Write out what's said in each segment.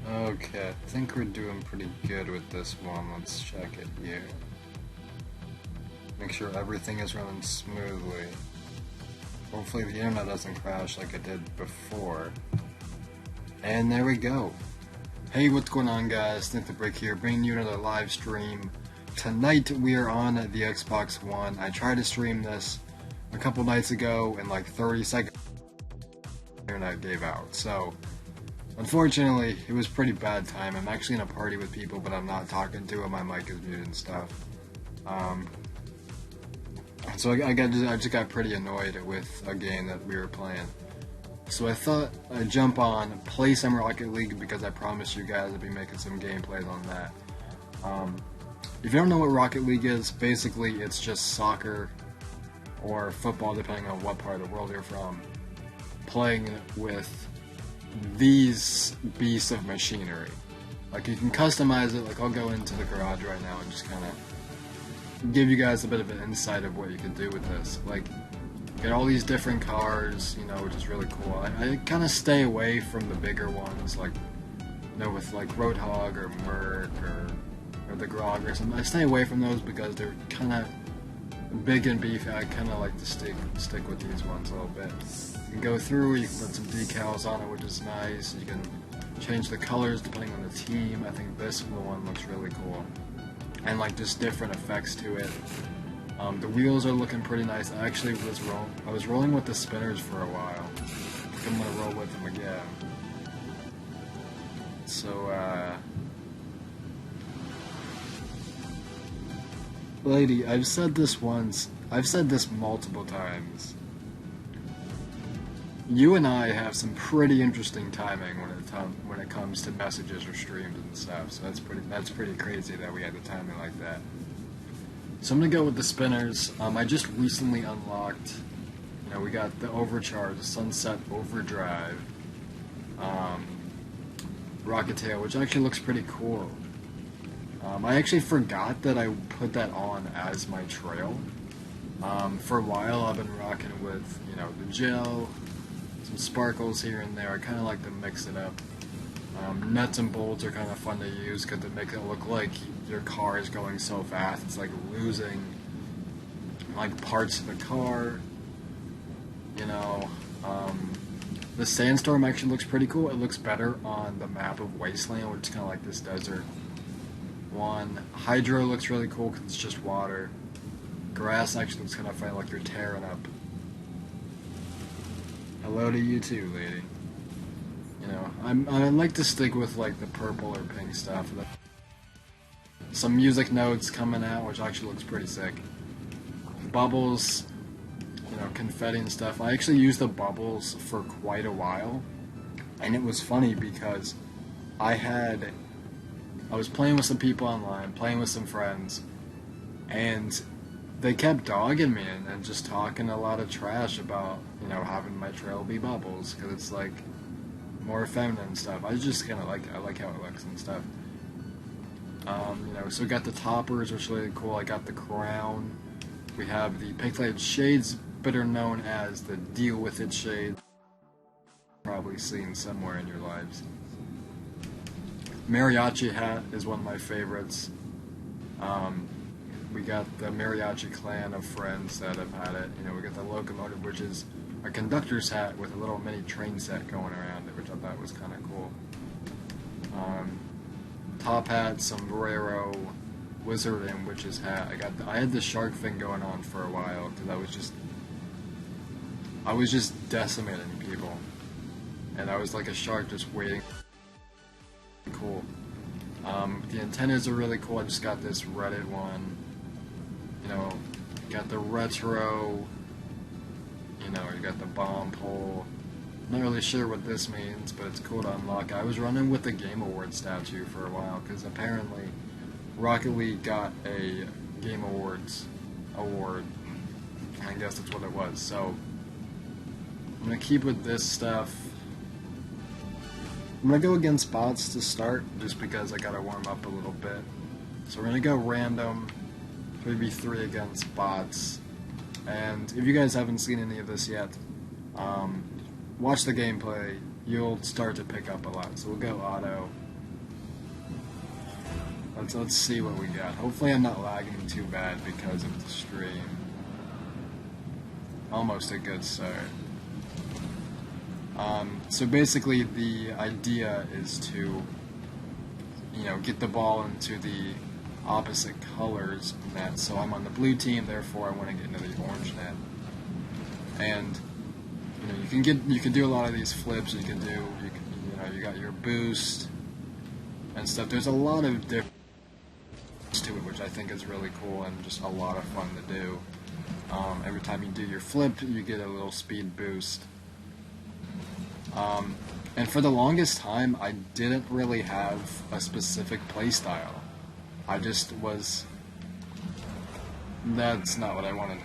Okay, I think we're doing pretty good with this one. Let's check it here. Make sure everything is running smoothly. Hopefully the internet doesn't crash like it did before. And there we go. Hey, what's going on, guys? Nick the Brick here, bringing you another live stream. Tonight we are on the Xbox One. I tried to stream this a couple nights ago, and like 30 seconds the internet gave out. So unfortunately, it was pretty bad time. I'm actually in a party with people, but I'm not talking to them. My mic is muted and stuff. So I just got pretty annoyed with a game that we were playing. So I thought I'd jump on, play some Rocket League, because I promised you guys I'd be making some gameplays on that. If you don't know what Rocket League is, basically it's just soccer or football, depending on what part of the world you're from, playing with these beasts of machinery. Like, you can customize it. Like, I'll go into the garage right now and just kind of give you guys a bit of an insight of what you can do with this. Like, get all these different cars, which is really cool. I kind of stay away from the bigger ones, like, with like Roadhog or Merc or the Grog or something. I stay away from those because they're kind of big and beefy. I kind of like to stick with these ones a little bit. You can go through, you can put some decals on it, which is nice. You can change the colors depending on the team. I think this one looks really cool. And like just different effects to it. The wheels are looking pretty nice. I actually was rolling with the spinners for a while. I think I'm gonna roll with them again. So, lady, I've said this once. I've said this multiple times. You and I have some pretty interesting timing when it comes to messages or streams and stuff. So that's pretty crazy that we had the timing like that. So I'm gonna go with the spinners. I just recently unlocked. We got the Overcharge, the Sunset Overdrive, Rocket Tail, which actually looks pretty cool. I actually forgot that I put that on as my trail. For a while, I've been rocking with the gel, some sparkles here and there. I kind of like to mix it up. Nuts and bolts are kind of fun to use because they make it look like your car is going so fast. It's like losing like parts of the car. The sandstorm actually looks pretty cool. It looks better on the map of Wasteland, which is kind of like this desert one. Hydro looks really cool because it's just water. Grass actually looks kind of funny, like you're tearing up. Hello to you too, lady. I like to stick with like the purple or pink stuff. Some music notes coming out, which actually looks pretty sick. Bubbles, confetti and stuff. I actually used the bubbles for quite a while, and it was funny because I was playing with some people online, playing with some friends, and they kept dogging me and just talking a lot of trash about having my trail be bubbles because it's like more feminine stuff. I just kind of like how it looks and stuff. So we got the toppers, which is really cool. I got the crown. We have the pixelated shades, better known as the Deal With It shade. Probably seen somewhere in your lives. Mariachi hat is one of my favorites. We got the Mariachi clan of friends that have had it. We got the locomotive, which is a conductor's hat with a little mini train set going around it, which I thought was kind of cool. Top hat, sombrero, wizard and witch's hat. I had the shark thing going on for a while because I was just decimating people, and I was like a shark just waiting. Cool. The antennas are really cool. I just got this Reddit one. Got the retro. You got the bomb pole. Not really sure what this means, but it's cool to unlock. I was running with the Game Awards statue for a while because apparently Rocket League got a Game Awards award. I guess that's what it was. So I'm gonna keep with this stuff. I'm gonna go against bots to start, just because I gotta warm up a little bit. So we're gonna go random, 3v3 against bots. And if you guys haven't seen any of this yet, watch the gameplay. You'll start to pick up a lot. So we'll go auto. Let's see what we got. Hopefully I'm not lagging too bad because of the stream. Almost a good start. So basically the idea is to, get the ball into the opposite colors net. So I'm on the blue team, therefore I want to get into the orange net. And you can do a lot of these flips. You got your boost and stuff. There's a lot of difference to it, which I think is really cool and just a lot of fun to do. Every time you do your flip, you get a little speed boost. And for the longest time, I didn't really have a specific playstyle. I just was. That's not what I wanted.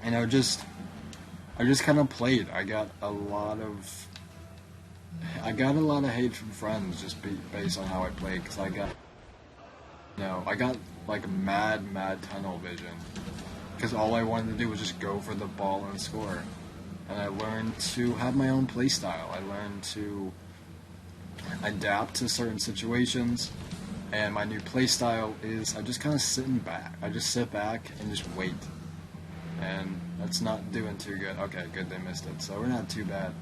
And I just kind of played. I got a lot of hate from friends just based on how I played, because I got like mad tunnel vision, because all I wanted to do was just go for the ball and score. And I learned to have my own play style. I learned to adapt to certain situations, and my new play style is I just kind of sitting back. I just sit back and just wait. And that's not doing too good. Okay, good, they missed it, so we're not too bad.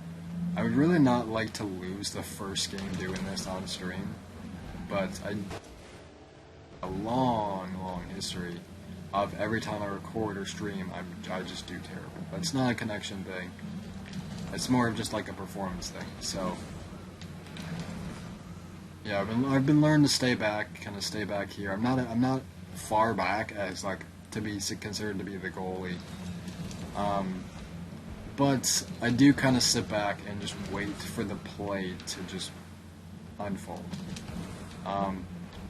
I would really not like to lose the first game doing this on stream, but a long history of every time I record or stream, I just do terrible. It's not a connection thing. It's more of just like a performance thing. So yeah, I've been learning to stay back, kind of stay back here. I'm not far back as like to be considered to be the goalie. But I do kind of sit back and just wait for the play to just unfold.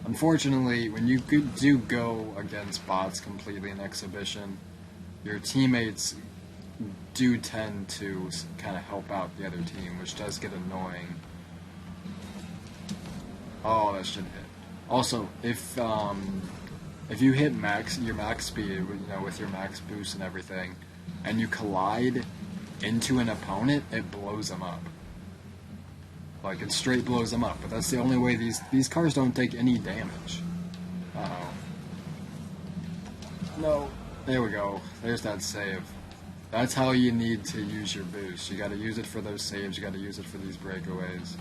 Unfortunately, when you do go against bots completely in exhibition, your teammates do tend to kind of help out the other team, which does get annoying. Oh, that should hit. Also, if you hit your max speed, with your max boost and everything, and you collide into an opponent, it blows them up. Like, it straight blows them up, but that's the only way these cars don't take any damage. Uh-oh. No. There we go. There's that save. That's how you need to use your boost. You gotta use it for those saves, you gotta use it for these breakaways.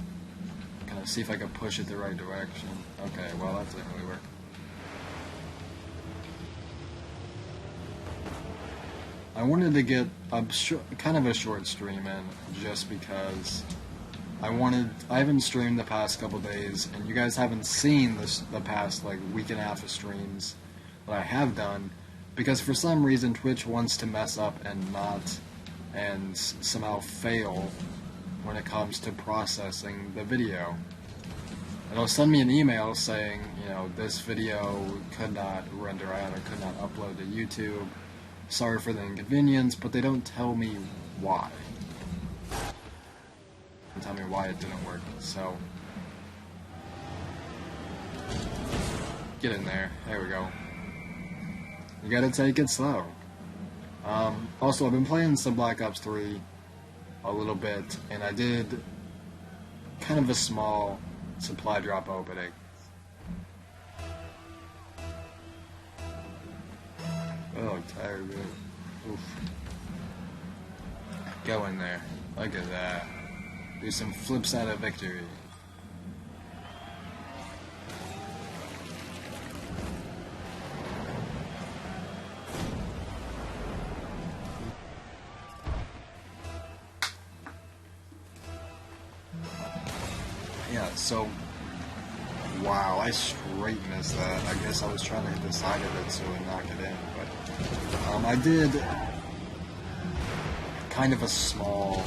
Kind of see if I can push it the right direction. Okay, well, that didn't really work. I wanted to get kind of a short stream in, just because I haven't streamed the past couple days, and you guys haven't seen the past like week and a half of streams that I have done, because for some reason Twitch wants to mess up and somehow fail when it comes to processing the video. It'll send me an email saying, this video could not render out or could not upload to YouTube. Sorry for the inconvenience, but they don't tell me why. Tell me why it didn't work. So get in there. There we go. You gotta take it slow. Also, I've been playing some Black Ops 3 a little bit, and I did kind of a small supply drop opening. Oh, tired, man. Oof. Go in there. Look at that. Do some flips out of victory. Yeah, so wow, I straight missed that. I guess I was trying to hit the side of it so it knock it in, but I did kind of a small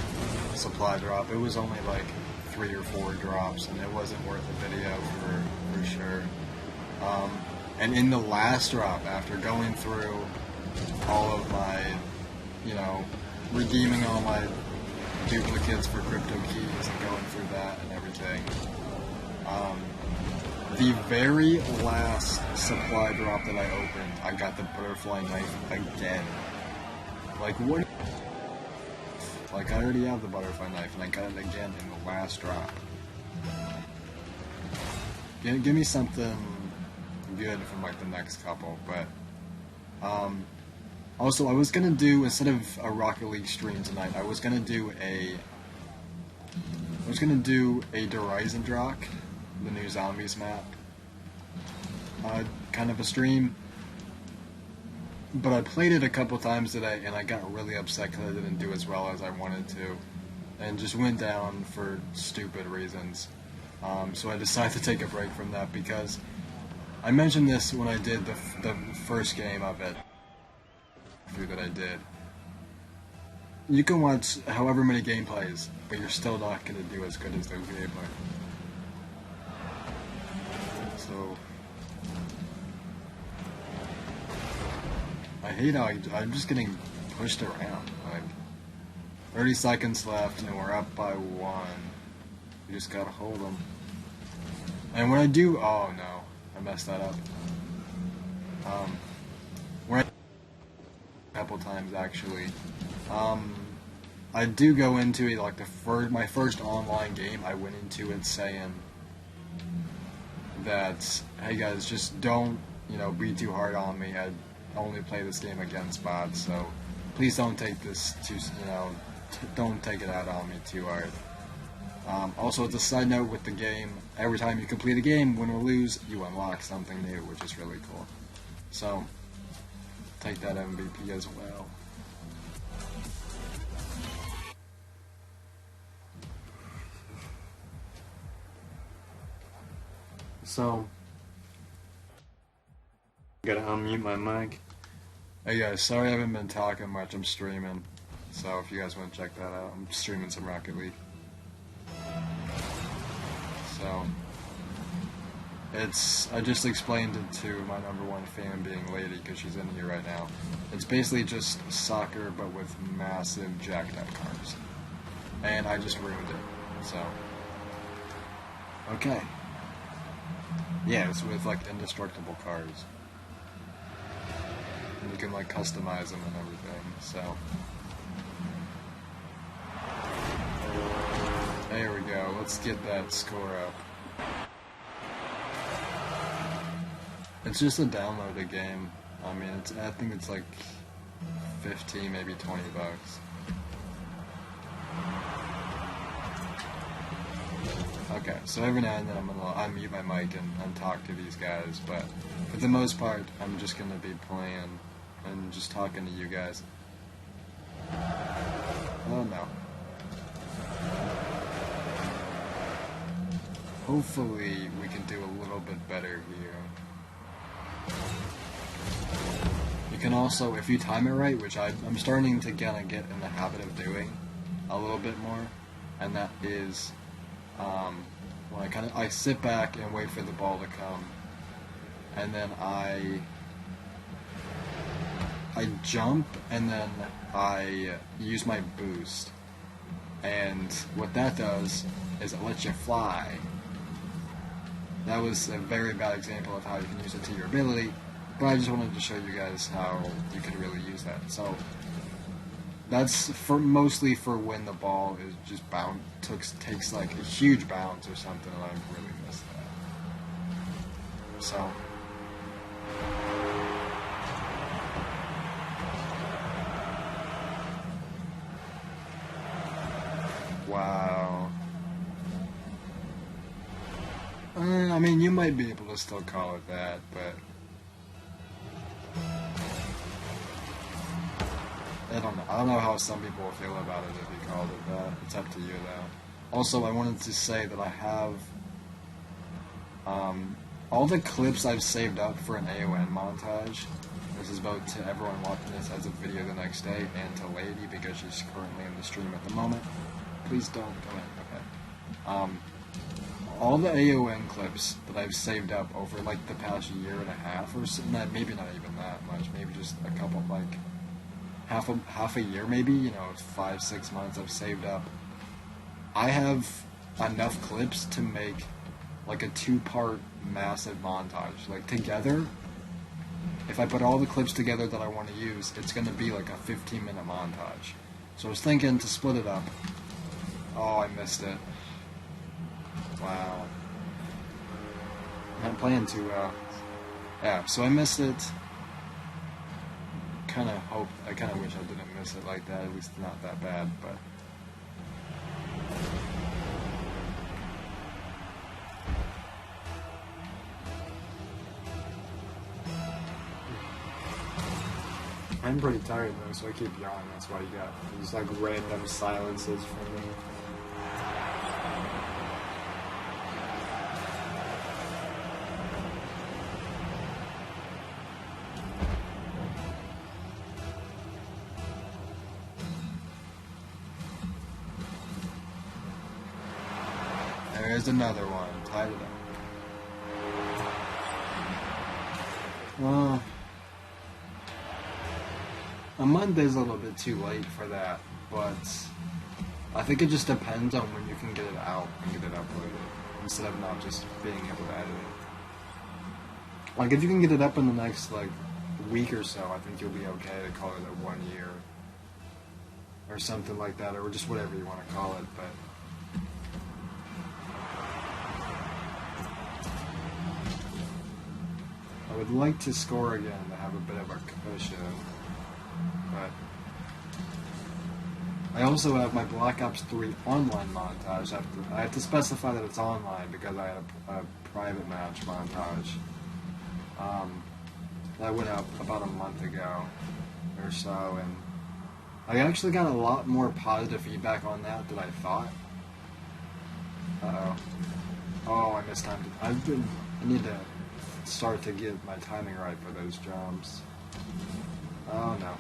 supply drop. It was only like 3 or 4 drops, and it wasn't worth the video for sure. And in the last drop, after going through all of my, redeeming all my duplicates for crypto keys and going through that and everything, the very last supply drop that I opened, I got the butterfly knife again. Like, what? Like, I already have the butterfly knife, and I got it again in the last drop. Give me something good from like the next couple. But also, I was gonna do, instead of a Rocket League stream tonight, I was gonna do a Horizon Drock, the new Zombies map, kind of a stream. But I played it a couple times today, and I got really upset because I didn't do as well as I wanted to, and just went down for stupid reasons. So I decided to take a break from that because I mentioned this when I did the first game of it, that I did. You can watch however many gameplays, but you're still not going to do as good as those gameplays. So I hate how I'm just getting pushed around. Like 30 seconds left, and we're up by 1. We just gotta hold them. And when I do, oh no, I messed that up. When a couple times actually. I do go into it like my first online game. I went into it saying that, hey guys, just don't be too hard on me. I only play this game against bots, so please don't take this too don't take it out on me too hard. Also, as a side note with the game, every time you complete a game, win or lose, you unlock something new, which is really cool. So, take that MVP as well. So, gotta unmute my mic. Hey guys, sorry I haven't been talking much, I'm streaming. So if you guys want to check that out, I'm streaming some Rocket League. So, I just explained it to my #1 fan being Lady, because she's in here right now. It's basically just soccer, but with massive jacked up cars. And I just ruined it, so. Okay. Yeah, it's with like indestructible cars. And you can like customize them and everything, so. There we go, let's get that score up. It's just a downloaded game. I mean, I think it's like 15, maybe 20 bucks. Okay, so every now and then I'm gonna unmute my mic and talk to these guys, but for the most part, I'm just gonna be playing and just talking to you guys. Oh no. Hopefully we can do a little bit better here. You can also, if you time it right, which I'm starting to get in the habit of doing a little bit more, and that is when I sit back and wait for the ball to come, and then I jump, and then I use my boost, and what that does is it lets you fly. That was a very bad example of how you can use it to your ability, but I just wanted to show you guys how you can really use that. So that's mostly for when the ball is just takes like a huge bounce or something, and I really missed that. So wow. I mean, you might be able to still call it that, but I don't know. I don't know how some people will feel about it if you called it that. It's up to you, though. Also, I wanted to say that I have all the clips I've saved up for an AON montage. This is both to everyone watching this as a video the next day and to Lady, because she's currently in the stream at the moment. Please don't go in. Okay. All the AON clips that I've saved up over like the past year and a half or so, maybe not even that much, maybe just a couple, like half a year maybe, 5-6 months I've saved up. I have enough clips to make like a 2-part massive montage. Like together, if I put all the clips together that I want to use, it's going to be like a 15-minute montage. So I was thinking to split it up. Oh, I missed it. Wow. Not playing too well. Yeah, so I missed it. I kind of wish I didn't miss it like that. At least not that bad, but. I'm pretty tired though, so I keep yawning. That's why you got these like random silences from me. There's another one. Tied it up. A Monday's a little bit too late for that, but I think it just depends on when you can get it out and get it uploaded, instead of not just being able to edit it. Like, if you can get it up in the next, like, week or so, I think you'll be okay to call it a 1 year. Or something like that, or just whatever you want to call it, but... I would like to score again to have a bit of a cushion, but I also have my Black Ops 3 online montage. I have to specify that it's online because I had a private match montage that went up about a month ago or so, and I actually got a lot more positive feedback on that than I thought. Uh-oh. Oh, I mistimed it. I need to start to get my timing right for those jumps. Oh no.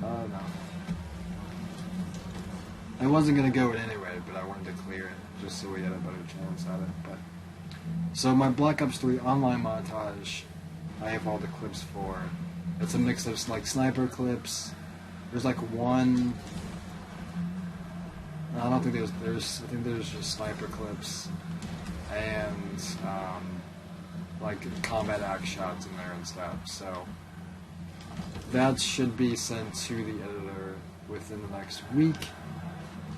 Oh no. I wasn't gonna go it anyway, but I wanted to clear it just so we had a better chance at it. But so my Black Ops 3 online montage, I have all the clips for. It's a mix of like sniper clips. There's like one. I don't think there's. I think there's just sniper clips and like combat act shots in there and stuff. So that should be sent to the editor within the next week,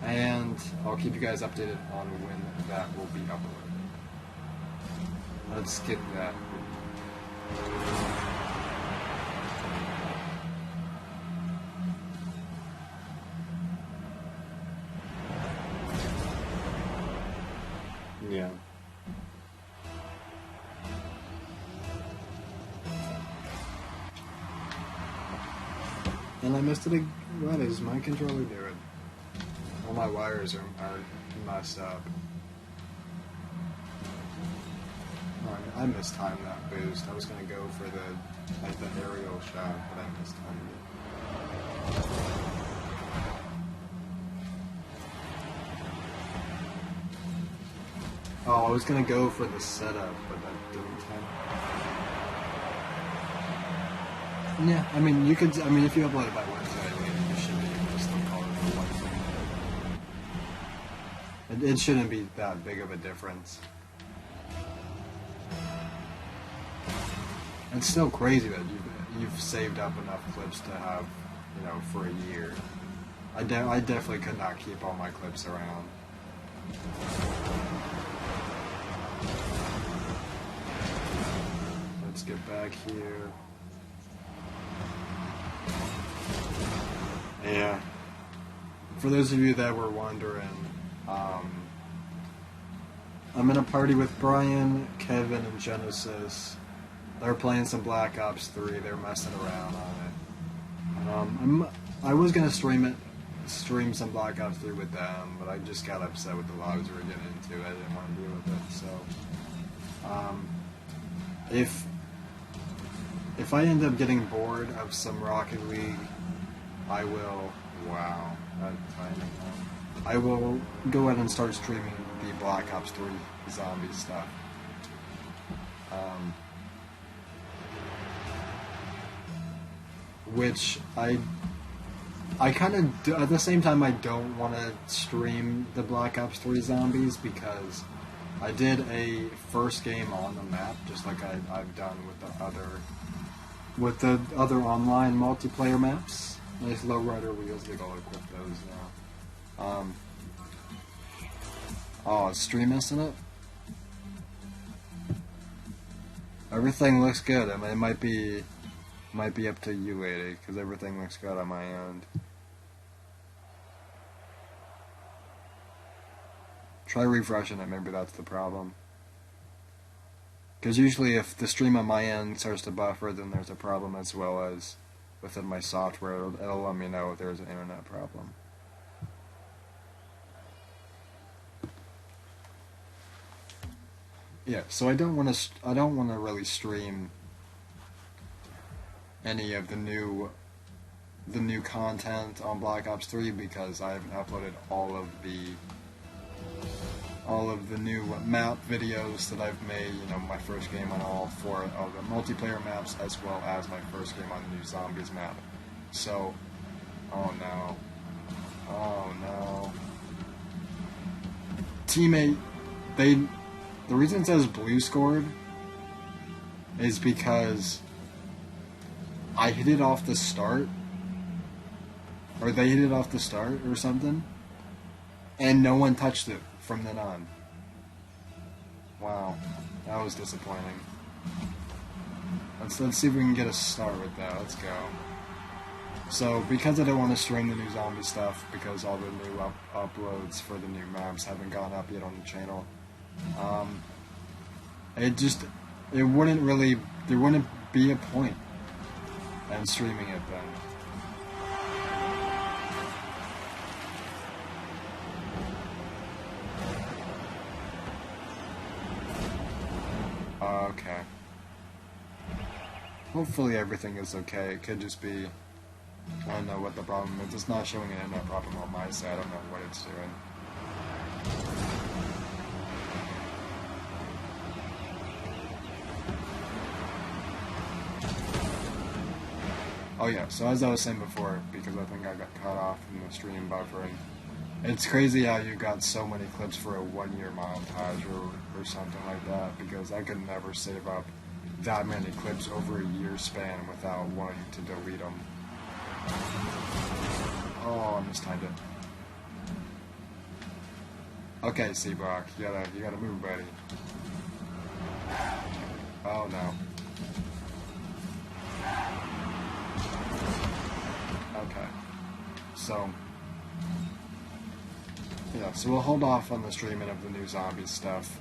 and I'll keep you guys updated on when that will be uploaded. Let's skip that. Yeah. And I missed it. What is my controller doing? All my wires are messed up. I mistimed that boost. I was gonna go for the aerial shot, but I mistimed it. Oh, I was gonna go for the setup, but that didn't happen. Yeah, I mean, you could. I mean, if you upload it by Wednesday, you should be able to still call it for Wednesday. It shouldn't be that big of a difference. It's still crazy that you've saved up enough clips to have, for a year. I definitely could not keep all my clips around. Let's get back here. Yeah. For those of you that were wondering, I'm in a party with Brian, Kevin, and Genesis. They're playing some Black Ops 3. They're messing around on it. I was gonna stream some Black Ops 3 with them, but I just got upset with the logs we were getting into. I didn't want to deal with it. So, if I end up getting bored of some Rocket League, I will. Wow, that timing. I will go ahead and start streaming the Black Ops 3 zombie stuff. Which I kind of, at the same time, I don't want to stream the Black Ops 3 zombies because I did a first game on the map, just like I've done with the other online multiplayer maps. Nice lowrider wheels, they all equip those now. Oh, is stream messing up? Everything looks good. I mean, it might be up to you, lady, because everything looks good on my end. Try refreshing it. Maybe that's the problem. Because usually, if the stream on my end starts to buffer, then there's a problem as well as within my software. It'll let me know if there's an internet problem. Yeah, so I don't want to really stream any of the new content on Black Ops 3 because I haven't uploaded all of the new map videos that I've made. You know, my first game on all 4 of the multiplayer maps, as well as my first game on the new Zombies map. So, oh no, teammate, the reason it says blue scored is because I hit it off the start, or they hit it off the start or something, and no one touched it from then on. Wow, that was disappointing. Let's see if we can get a start with that. Let's go. So, because I don't want to stream the new zombie stuff, because all the new uploads for the new maps haven't gone up yet on the channel, there wouldn't be a point in streaming it then. Okay. Hopefully everything is okay. It could just be, I don't know what the problem is. It's not showing an internet problem on my side. I don't know what it's doing. Oh yeah, so as I was saying before, because I think I got cut off from the stream buffering, it's crazy how you got so many clips for a 1-year montage or something like that, because I could never save up that many clips over a year span without wanting to delete them. Oh, I mistimed it. Okay, Seabrock, you gotta move, buddy. Oh no. Okay. So, yeah, so we'll hold off on the streaming of the new zombie stuff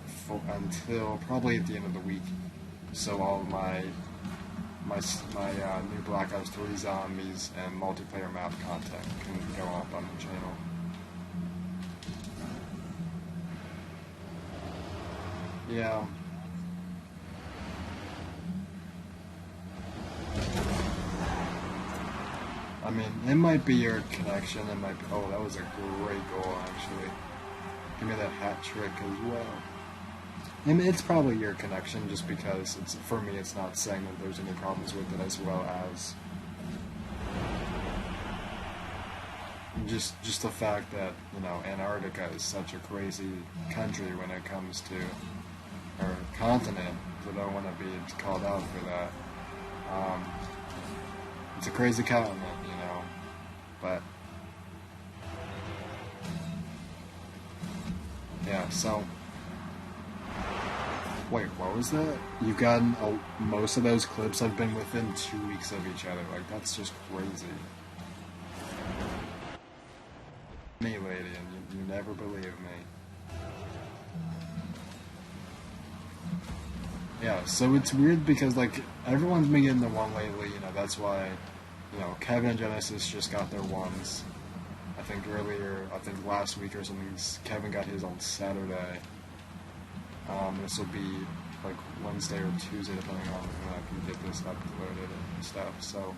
until probably at the end of the week. So all of my new Black Ops 3 zombies and multiplayer map content can go up on the channel. Yeah. I mean, it might be your connection, it might be, oh, that was a great goal, actually. Give me that hat trick as well. I mean, it's probably your connection, just because, for me, it's not saying that there's any problems with it, as well as just the fact that, you know, Antarctica is such a crazy country when it comes to, or continent, so I don't want to be called out for that. It's a crazy continent, you know, but yeah, so wait, what was that? You've gotten most of those clips have been within 2 weeks of each other. Like, that's just crazy. Me, lady, and you never believe me. Yeah, so it's weird because, like, everyone's been getting the one lately, you know, that's why, you know, Kevin and Genesis just got their ones. I think last week or something, Kevin got his on Saturday. This will be, like, Wednesday or Tuesday, depending on when I can get this uploaded and stuff, so.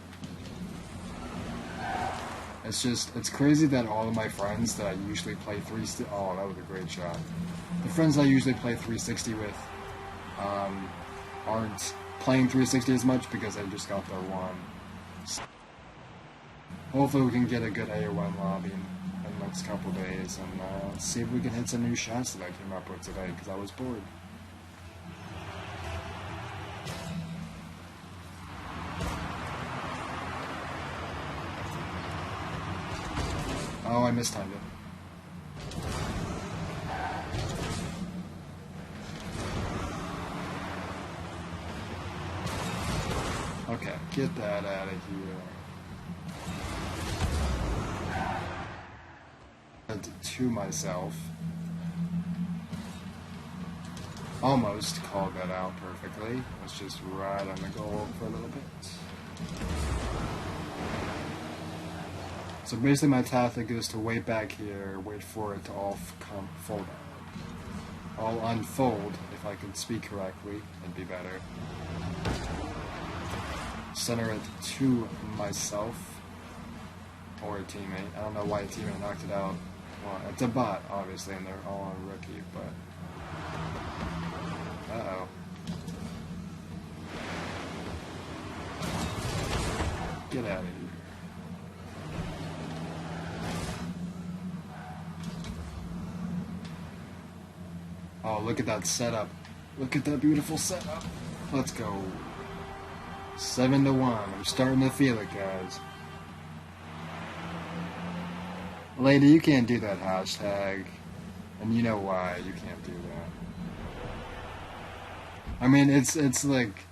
It's crazy that all of my friends that I usually play oh, that was a great shot. The friends I usually play 360 with, aren't playing 360 as much because they just got their one. So hopefully we can get a good AO1 lobby in the next couple days and see if we can hit some new shots that I came up with today because I was bored. Oh, I mistimed it. Get that out of here. To myself. Almost called that out perfectly. Let's just ride on the goal for a little bit. So basically my tactic is to wait back here, wait for it to all come fold out. All unfold, if I can speak correctly, it'd be better. Center it to myself, or a teammate. I don't know why a teammate knocked it out. Well, it's a bot, obviously, and they're all on rookie, but... Uh-oh. Get out of here. Oh, look at that setup. Look at that beautiful setup. Let's go. 7-1. I'm starting to feel it, guys. Lady, you can't do that hashtag. And you know why you can't do that. I mean, it's like...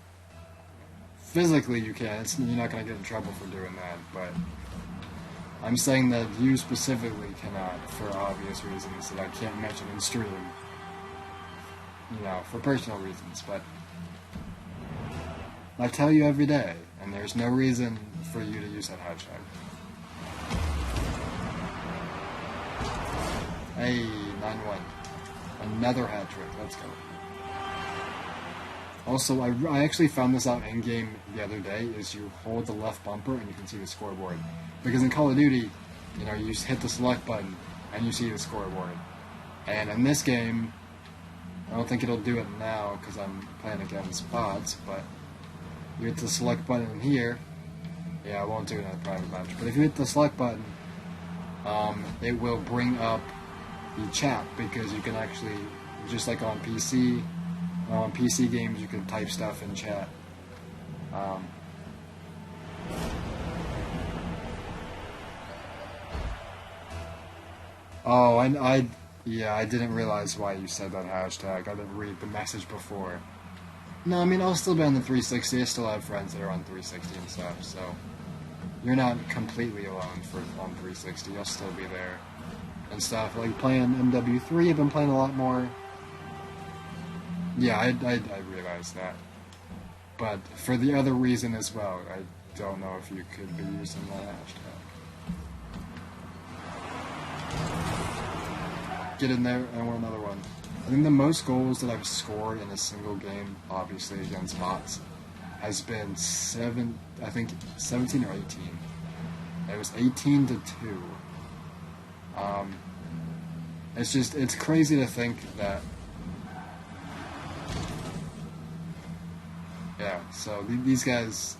Physically you can. You're not going to get in trouble for doing that, but... I'm saying that you specifically cannot, for obvious reasons that I can't mention in stream. You know, for personal reasons, but... I tell you every day, and there's no reason for you to use that hashtag. Hey, 9-1. Another hat trick. Let's go. Also, I actually found this out in-game the other day, is you hold the left bumper and you can see the scoreboard. Because in Call of Duty, you know, you just hit the select button and you see the scoreboard. And in this game, I don't think it'll do it now because I'm playing against bots, but you hit the select button here. Yeah, I won't do it in a private match. But if you hit the select button, it will bring up the chat because you can actually, just like on PC games, you can type stuff in chat. Oh, I didn't realize why you said that hashtag. I didn't read the message before. No, I mean, I'll still be on the 360. I still have friends that are on 360 and stuff, so you're not completely alone on 360. I'll still be there and stuff. Like playing MW3, I've been playing a lot more. Yeah, I realize that. But for the other reason as well, I don't know if you could be using that hashtag. Get in there, I want another one. I think the most goals that I've scored in a single game, obviously against bots, has been 17 or 18. It was 18-2. It's crazy to think that. Yeah, so these guys,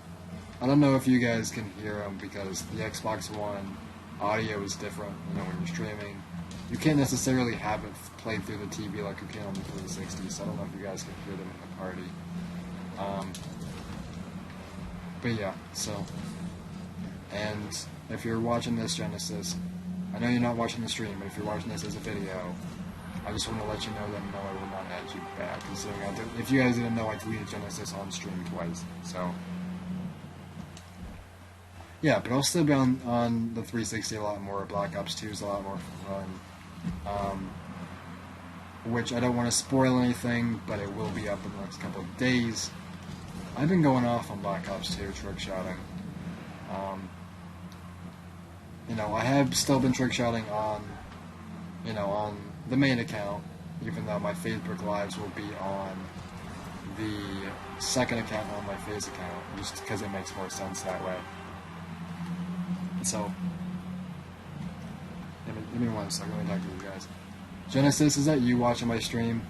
I don't know if you guys can hear them because the Xbox One audio is different, you know, when you're streaming. You can't necessarily have it played through the TV like you can on the 360, so I don't know if you guys can hear them in the party. But yeah, so, and if you're watching this, Genesis, I know you're not watching the stream, but if you're watching this as a video, I just want to let you know that no, I will not add you back. Considering if you guys didn't know, I deleted Genesis on stream twice, so. Yeah, but I'll still be on the 360 a lot more. Black Ops 2 is a lot more fun. Which I don't want to spoil anything, but it will be up in the next couple of days. I've been going off on Black Ops 2 trick shotting. You know, I have still been trick shotting on the main account, even though my Facebook Lives will be on the second account on my FaZe account, just because it makes more sense that way. So, give me 1 second, let me talk to you guys. Genesis, is that you watching my stream?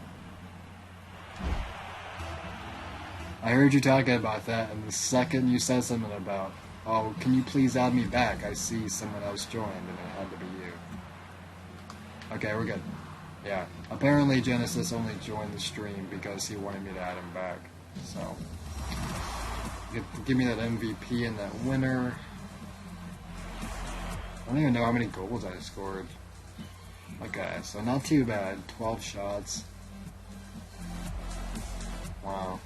I heard you talking about that, and the second you said something about, oh, can you please add me back? I see someone else joined, and it had to be you. Okay, we're good. Yeah, apparently Genesis only joined the stream because he wanted me to add him back. So, give me that MVP and that winner. I don't even know how many goals I scored. Okay, so not too bad. 12 shots. Wow.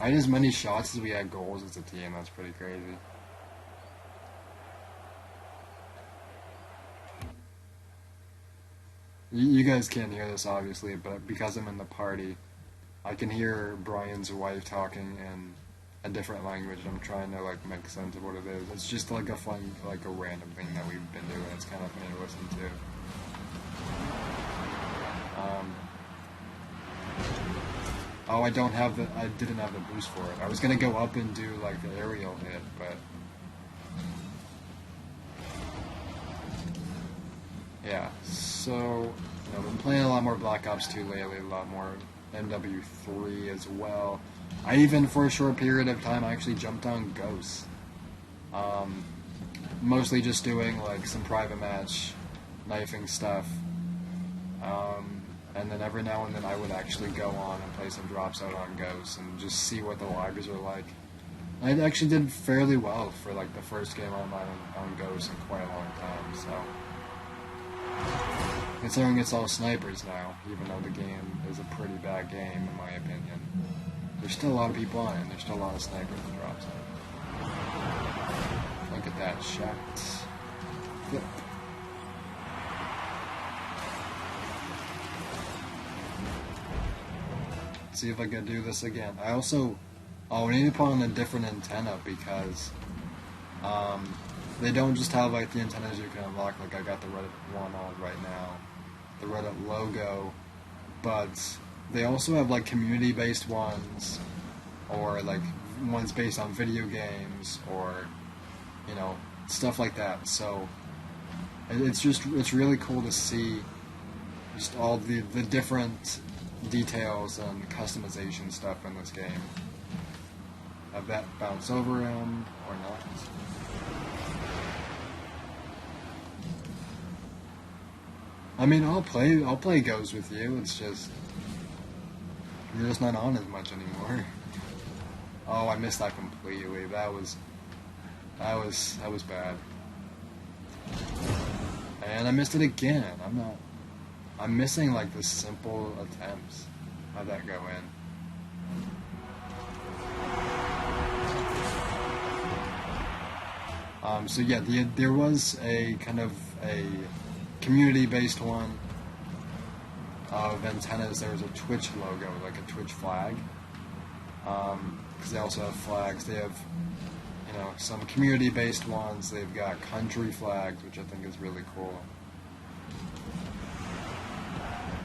I had as many shots as we had goals as a team. That's pretty crazy. You guys can't hear this obviously, but because I'm in the party, I can hear Brian's wife talking in a different language. I'm trying to like make sense of what it is. It's just like a fun, like a random thing that we've been doing. It's kind of funny to listen to. Oh, I didn't have the boost for it. I was gonna go up and do like the aerial hit, but yeah. So, I've been playing a lot more Black Ops 2 lately, a lot more MW3 as well. I even, for a short period of time, I actually jumped on Ghosts. Um, Mostly just doing like some private match, knifing stuff. And then every now and then I would actually go on and play some drops out on Ghosts and just see what the loggers are like. I actually did fairly well for like the first game online on Ghosts in quite a long time, so. Considering it's all snipers now, even though the game is a pretty bad game in my opinion. There's still a lot of people on it, and there's still a lot of snipers and drops on it. Look at that shot. Flip. See if I can do this again. I also, we need to put on a different antenna because they don't just have like the antennas you can unlock. Like I got the Reddit one on right now, the Reddit logo, but they also have like community-based ones, or like ones based on video games, or stuff like that. So it's really cool to see just all the different details and customization stuff in this game. Have that bounce over him or not? I mean, I'll play Ghosts with you. It's just you're just not on as much anymore. Oh, I missed that completely. That was bad. And I missed it again. I'm missing like the simple attempts. How'd that go in? So yeah, there was a kind of a community-based one of antennas. There was a Twitch logo, like a Twitch flag. Because they also have flags. They have, some community-based ones. They've got country flags, which I think is really cool.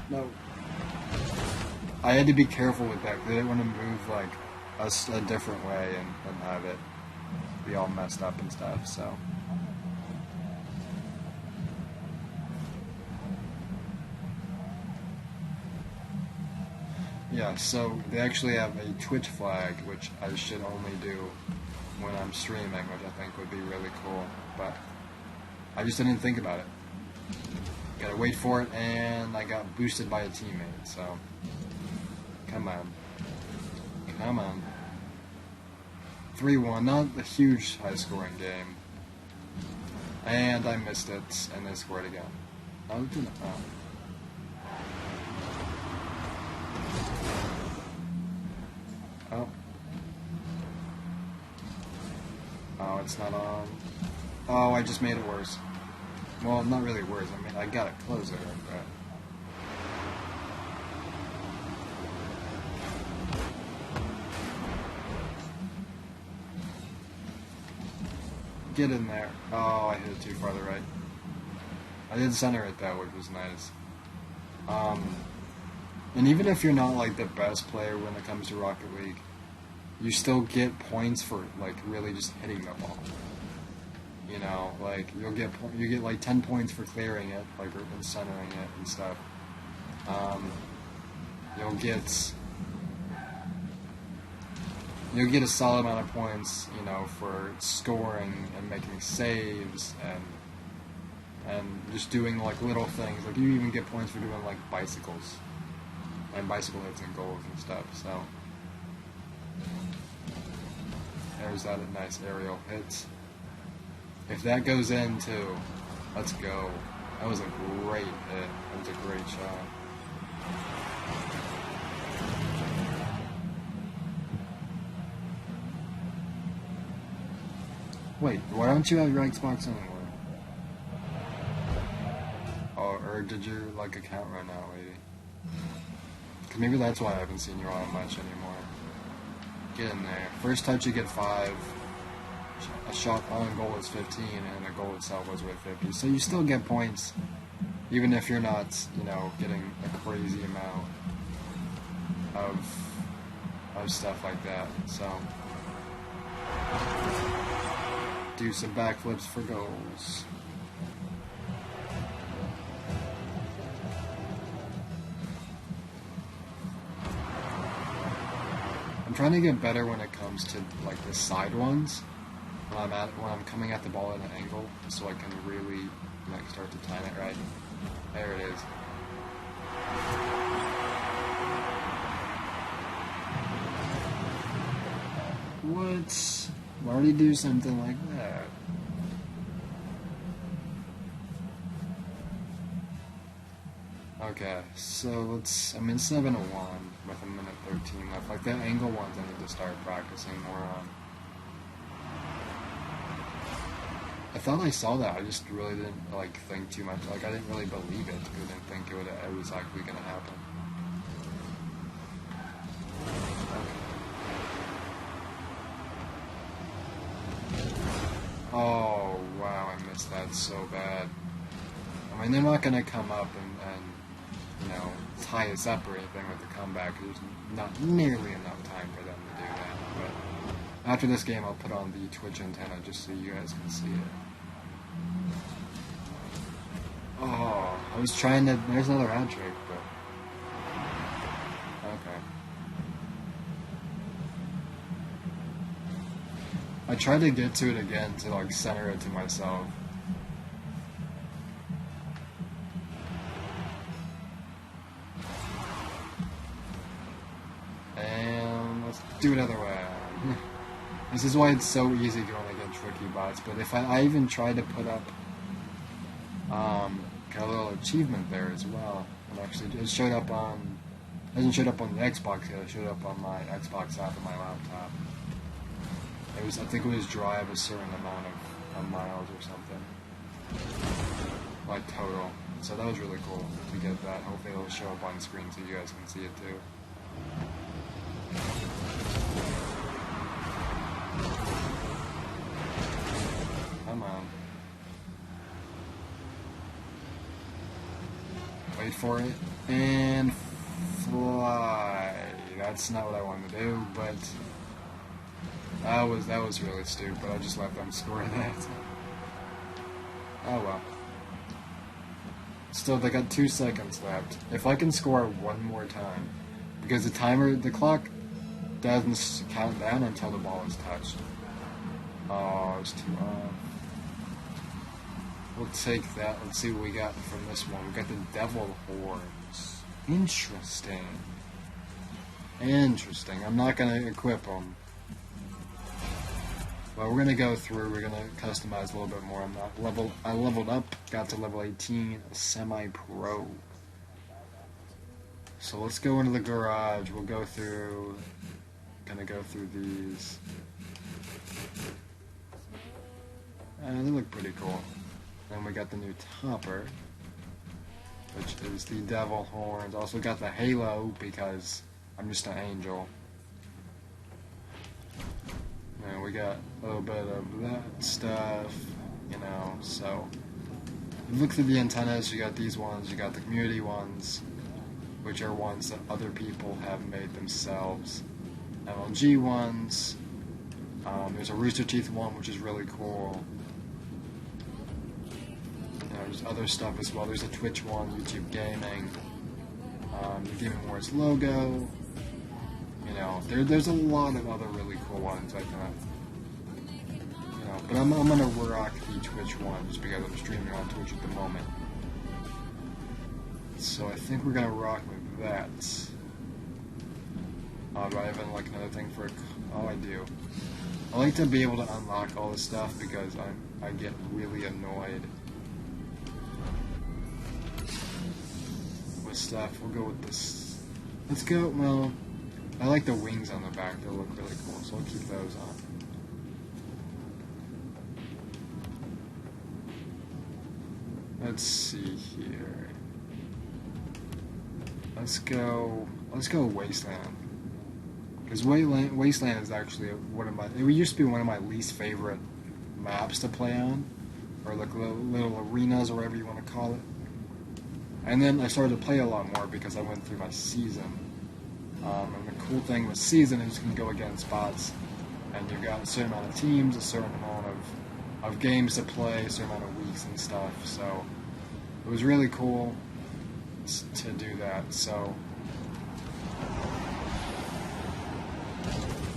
No. I had to be careful with that because I didn't want to move like a different way and have it be all messed up and stuff, so. Yeah, so they actually have a Twitch flag, which I should only do when I'm streaming, which I think would be really cool, but I just didn't think about it. Gotta wait for it, and I got boosted by a teammate, so come on. Come on. 3-1, not a huge high-scoring game. And I missed it, and they scored again. Oh, it didn't. Oh. Oh, it's not on. Oh, I just made it worse. Well, not really worse. I mean, I got it closer, but... Get in there. Oh, I hit it too far to the right. I did center it though, which was nice. And even if you're not like the best player when it comes to Rocket League, you still get points for like really just hitting the ball. Like you get like 10 points for clearing it, like and centering it and stuff. You'll get a solid amount of points, for scoring and making saves and just doing like little things. Like you even get points for doing like bicycles and bicycle hits and goals and stuff. So there's that nice aerial hit. If that goes in too, let's go. That was a great hit. That was a great shot. Wait, why don't you have your Xbox anymore? Or did your like account run out, lady? Cause maybe that's why I haven't seen you on much anymore. Get in there. First touch you get 5. A shot on goal is 15, and a goal itself was worth 50. So you still get points, even if you're not, getting a crazy amount of stuff like that. So do some backflips for goals. I'm trying to get better when it comes to like the side ones. When I'm coming at the ball at an angle, so I can really like start to time it right. There it is. What? Why would he do something like that? Okay, so I'm in 7-1 with a minute 13 left. Like that angle ones I need to start practicing more on. I thought I saw that. I just really didn't think too much. Like I didn't really believe it. I didn't think it was actually gonna happen. Oh wow, I missed that so bad. I mean, they're not gonna come up and tie us up or anything with the comeback. There's not nearly enough time for them to do that. But after this game, I'll put on the Twitch antenna just so you guys can see it. Oh, I was trying to. There's another hat trick, but okay. I tried to get to it again to center it to myself. And let's do it other way. This is why it's so easy going against tricky bots. But if I even tried to put up got a little achievement there as well. And actually, it showed up on. It hasn't showed up on the Xbox yet. It showed up on my Xbox app on my laptop. I think it was drive a certain amount of miles or something, like total. So that was really cool to get that. Hopefully it'll show up on screen so you guys can see it too. Come on. Wait for it and fly. That's not what I wanted to do, but. That was really stupid. I just let them score that. Oh well. Still, they got 2 seconds left. If I can score one more time, because the clock doesn't count down until the ball is touched. Oh, it's too off. We'll take that. Let's see what we got from this one. We got the Devil Horns. Interesting. Interesting. I'm not gonna equip them. But we're gonna go through. We're gonna customize a little bit more. I leveled up, got to level 18, semi-pro. So let's go into the garage. We'll go through. Gonna go through these. They look pretty cool. Then we got the new topper, which is the Devil Horns. Also got the Halo because I'm just an angel. And we got a little bit of that stuff, so you look through the antennas, you got these ones, you got the community ones, which are ones that other people have made themselves. MLG ones, there's a Rooster Teeth one, which is really cool. There's other stuff as well, there's a Twitch one, YouTube Gaming, the Gaming Wars logo. There's a lot of other really cool ones I thought. But I'm gonna rock the Twitch one just because I'm streaming on Twitch at the moment. So I think we're gonna rock with that. Do I have another thing for? Oh, I do. I like to be able to unlock all this stuff because I get really annoyed with stuff. We'll go with this. Let's go. Well. I like the wings on the back, they look really cool, so I'll keep those on. let's see here. Let's go Wasteland. Because Wasteland is actually one of my. It used to be one of my least favorite maps to play on, or like little arenas or whatever you want to call it. And then I started to play a lot more because I went through my season. And the cool thing with season is you can go against bots, and you've got a certain amount of teams, a certain amount of games to play, a certain amount of weeks and stuff. So it was really cool to do that. So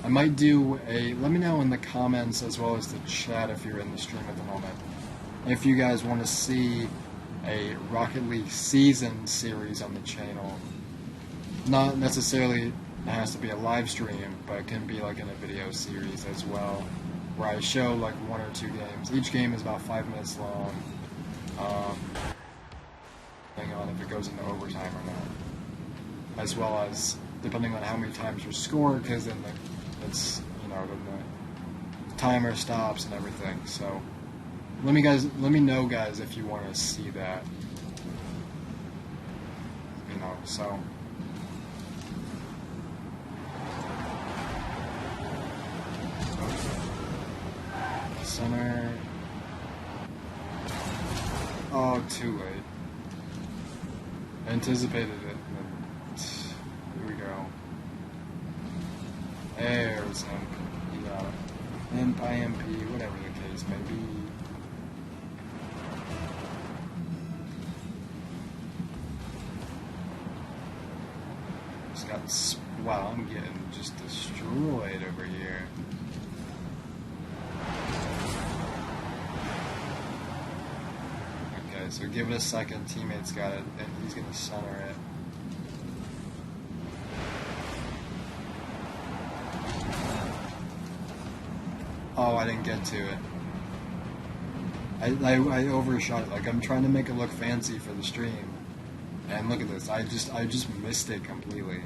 I might do let me know in the comments as well as the chat if you're in the stream at the moment, if you guys want to see a Rocket League season series on the channel. Not necessarily it has to be a live stream, but it can be like in a video series as well, where I show like 1 or 2 games. Each game is about 5 minutes long, depending on if it goes into overtime or not, as well as depending on how many times you score, because then it's, you know, then the timer stops and everything. So let me know guys if you want to see that, you know. So center. Oh, too late. Anticipated it. Here we go. There's him. He got it. Imp, IMP, whatever the case may be. Just got. Wow, I'm getting just destroyed over here. Okay, so give it a second. Teammates got it, and he's gonna center it. Oh, I didn't get to it. I overshot it. Like, I'm trying to make it look fancy for the stream, and look at this. I just missed it completely.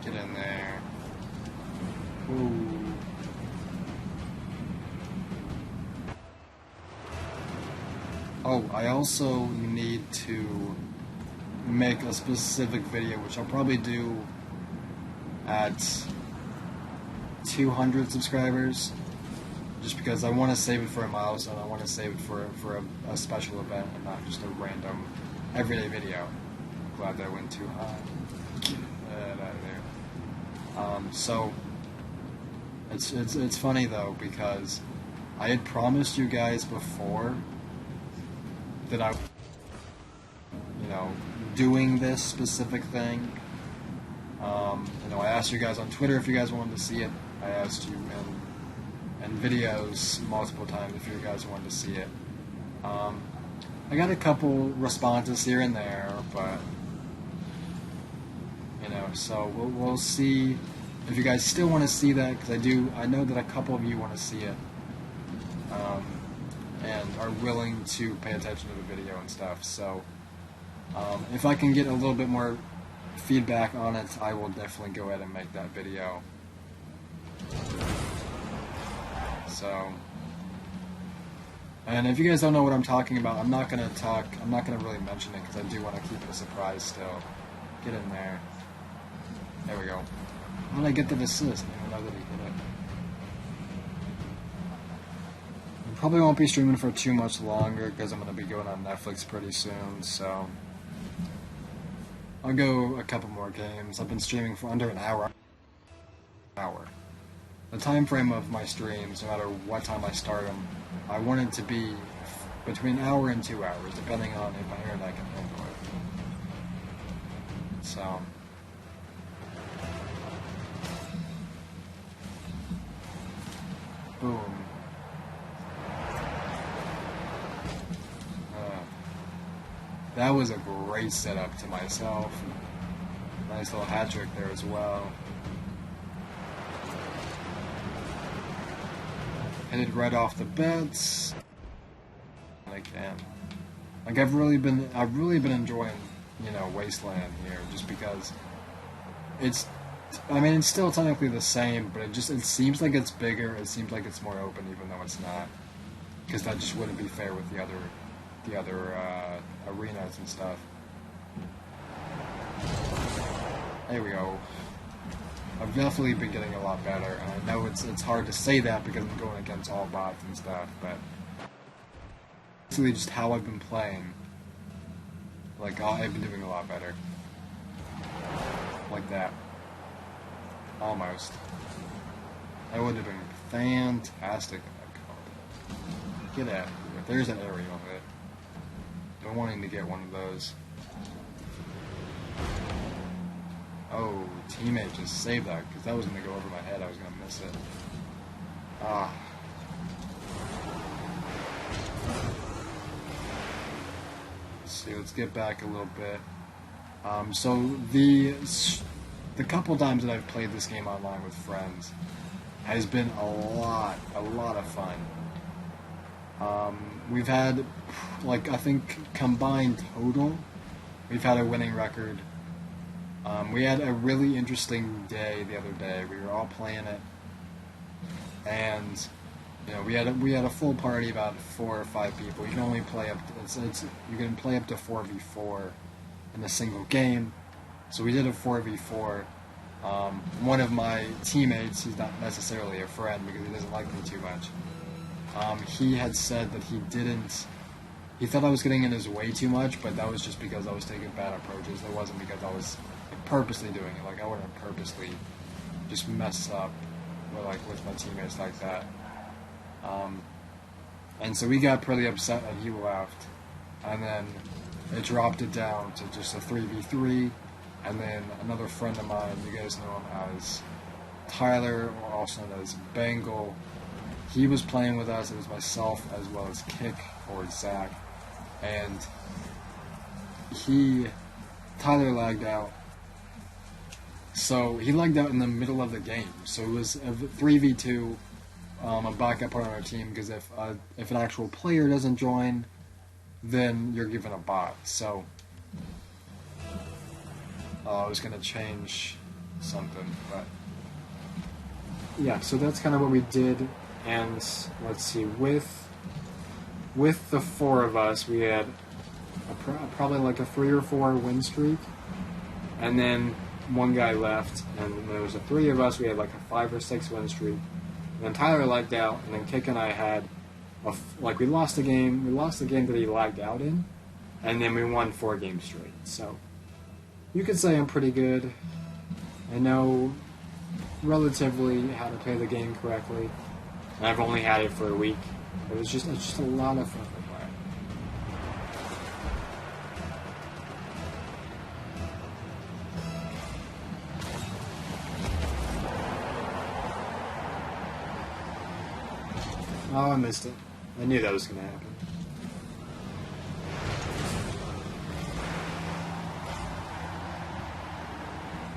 Get in there. Ooh. Oh, I also need to make a specific video, which I'll probably do at 200 subscribers, just because I want to save it for a milestone. I want to save it for a special event and not just a random everyday video. I'm glad that I went too high. Get that out of there. So it's funny though, because I had promised you guys before that I, you know, doing this specific thing. You know, I asked you guys on Twitter if you guys wanted to see it. I asked you in videos multiple times if you guys wanted to see it. I got a couple responses here and there, but you know, so we'll see if you guys still want to see that, because I know that a couple of you want to see it, and are willing to pay attention to the video and stuff. So if I can get a little bit more feedback on it, I will definitely go ahead and make that video. So, and if you guys don't know what I'm talking about, I'm not gonna really mention it, because I do want to keep it a surprise still. Get in there. There we go. How did I get the assist? I don't know that he hit it. I probably won't be streaming for too much longer, because I'm going to be going on Netflix pretty soon, so I'll go a couple more games. I've been streaming for under an hour. The time frame of my streams, no matter what time I start them, I want it to be between an hour and 2 hours, depending on if my internet can handle it. So boom. That was a great setup to myself. Nice little hat trick there as well. Hit it right off the bets. I can. Like, I've really been enjoying, you know, Wasteland here, just because it's I mean, it's still technically the same, but it seems like it's bigger. It seems like it's more open, even though it's not, because that just wouldn't be fair with the other arenas and stuff. There we go. I've definitely been getting a lot better, and I know it's hard to say that because I'm going against all bots and stuff, but it's really just how I've been playing. Like, I've been doing a lot better. Like that. Almost. That would have been fantastic if I called it. Get out of here. There's an aerial hit. Been wanting to get one of those. Oh, teammate just saved that, because that was going to go over my head. I was going to miss it. Ah. Let's see, let's get back a little bit. So the couple times that I've played this game online with friends has been a lot of fun. We've had, like, I think combined total, we've had a winning record. We had a really interesting day the other day. We were all playing it, and you know, we had a full party, about 4 or 5 people. You can only play up. You can play up to 4v4 in a single game. So we did a 4v4. One of my teammates, he's not necessarily a friend because he doesn't like me too much. He had said that he didn't. He thought I was getting in his way too much, but that was just because I was taking bad approaches. It wasn't because I was purposely doing it. Like, I wouldn't purposely just mess up with my teammates like that. And so we got pretty upset that he left, and then it dropped it down to just a 3v3, and then another friend of mine, you guys know him as Tyler, or also known as Bengal, he was playing with us. It was myself as well as Kick, or Zach, and Tyler lagged out. So he lagged out in the middle of the game. So it was a 3v2, a backup part on our team, because if an actual player doesn't join, then you're given a bot. So I was gonna change something, but yeah. So that's kind of what we did. And let's see, with the 4 of us, we had probably like a 3 or 4 win streak, and then one guy left, and there was a 3 of us. We had like a 5 or 6 win streak. And then Tyler lagged out, and then Kick and I had we lost the game. We lost the game that he lagged out in, and then we won 4 games straight. So you could say I'm pretty good. I know relatively how to play the game correctly. And I've only had it for a week, but it's just a lot of fun to play. Oh, I missed it. I knew that was going to happen.